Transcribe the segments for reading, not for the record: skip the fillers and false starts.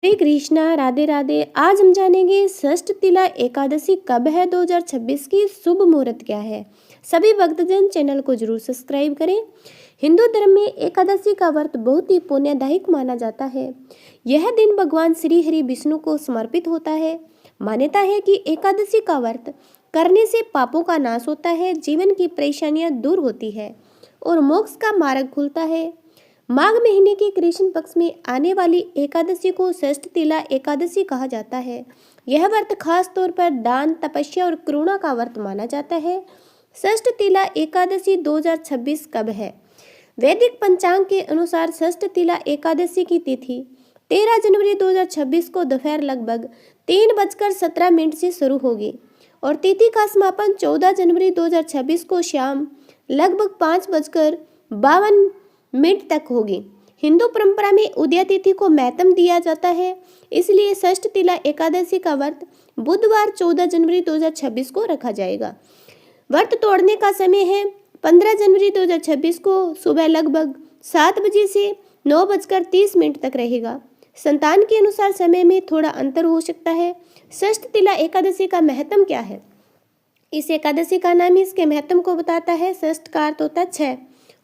हरे कृष्णा, राधे राधे। आज हम जानेंगे षष्ठ तिला एकादशी कब है, 2026 की शुभ मुहूर्त क्या है। सभी भक्तजन चैनल को जरूर सब्सक्राइब करें। हिंदू धर्म में एकादशी का व्रत बहुत ही पुण्यदायक माना जाता है। यह दिन भगवान श्री हरि विष्णु को समर्पित होता है। मान्यता है कि एकादशी का व्रत करने से पापों का नाश होता है, जीवन की परेशानियां दूर होती है और मोक्ष का मार्ग खुलता है। माघ महीने के कृष्ण पक्ष में आने वाली एकादशी को षष्ठ तिला एकादशी कहा जाता है। यह व्रत खास तौर पर दान, तपस्या और करुणा का व्रत माना जाता है। षष्ठ तिला एकादशी 2026 कब है? वैदिक पंचांग के अनुसार षष्ठ तिला एकादशी की तिथि 13 जनवरी 2026 को दोपहर लगभग 3:17 से शुरू होगी और तिथि का समापन 14 जनवरी 2026 को शाम लगभग 5:52 तक होगी। हिंदू परंपरा में उदय तिथि को महत्व दिया जाता है, इसलिए षष्ठ तिला एकादशी का व्रत बुधवार 14 जनवरी 2026 को रखा जाएगा। व्रत तोड़ने का समय है 15 जनवरी 2026 को सुबह लगभग 7 बजे से 9:30 तक रहेगा। संतान के अनुसार समय में थोड़ा अंतर हो सकता है। षष्ठ तिला एकादशी का महत्व क्या है? इस एकादशी का नाम इसके महत्व को बताता है। षष्ठ का अर्थ होता है 6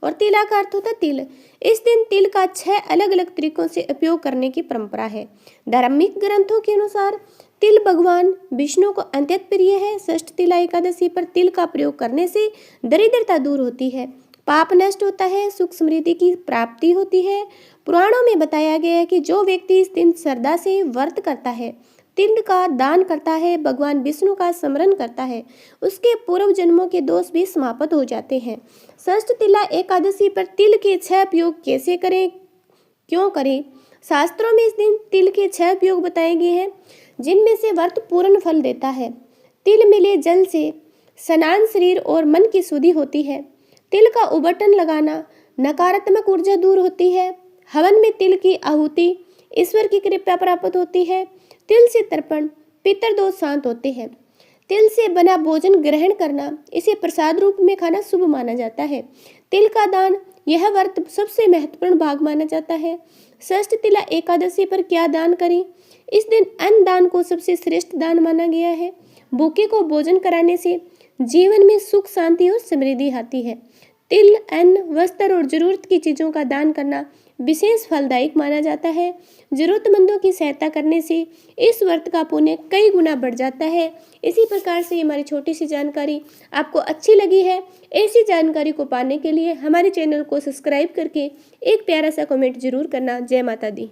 और तिला का अर्थ होता है तिल। इस दिन तिल का 6 अलग अलग तरीकों से उपयोग करने की परंपरा है। धार्मिक ग्रंथों के अनुसार तिल भगवान विष्णु को अत्यंत प्रिय है। षष्ठ तिला एकादशी पर तिल का प्रयोग करने से दरिद्रता दूर होती है, पाप नष्ट होता है, सुख समृद्धि की प्राप्ति होती है। पुराणों में बताया गया है कि जो व्यक्ति इस दिन श्रद्धा से व्रत करता है, तिल का दान करता है, भगवान विष्णु का स्मरण करता है, उसके पूर्व जन्मों के दोष भी समाप्त हो जाते हैं। षष्ठ तिला एकादशी पर तिल के 6 उपयोग कैसे करें, क्यों करें? शास्त्रों में इस दिन तिल के 6 उपयोग बताए गए हैं, जिनमें से व्रत पूर्ण फल देता है। तिल मिले जल से स्नान, शरीर और मन की शुद्धि होती है। तिल का उबटन लगाना नकारात्मक ऊर्जा दूर होती है। हवन में तिल की आहुति ईश्वर की कृपा प्राप्त होती है। तिल से तर्पण पितर दोष शांत होते हैं। तिल से बना भोजन ग्रहण करना, इसे प्रसाद रूप में खाना शुभ माना जाता है। तिल का दान, यह व्रत सबसे महत्वपूर्ण भाग माना जाता है। षष्ठ तिला एकादशी पर क्या दान करें? इस दिन अन्न दान को सबसे श्रेष्ठ दान माना गया है। भूखे को भोजन कराने से जीवन में सुख, शांति और समृद्धि आती है। तिल, अन्न, वस्त्र और जरूरत की चीजों का दान करना विशेष फलदायक माना जाता है। जरूरतमंदों की सहायता करने से इस व्रत का पुण्य कई गुना बढ़ जाता है। इसी प्रकार से हमारी छोटी सी जानकारी आपको अच्छी लगी है। ऐसी जानकारी को पाने के लिए हमारे चैनल को सब्सक्राइब करके एक प्यारा सा कमेंट जरूर करना। जय माता दी।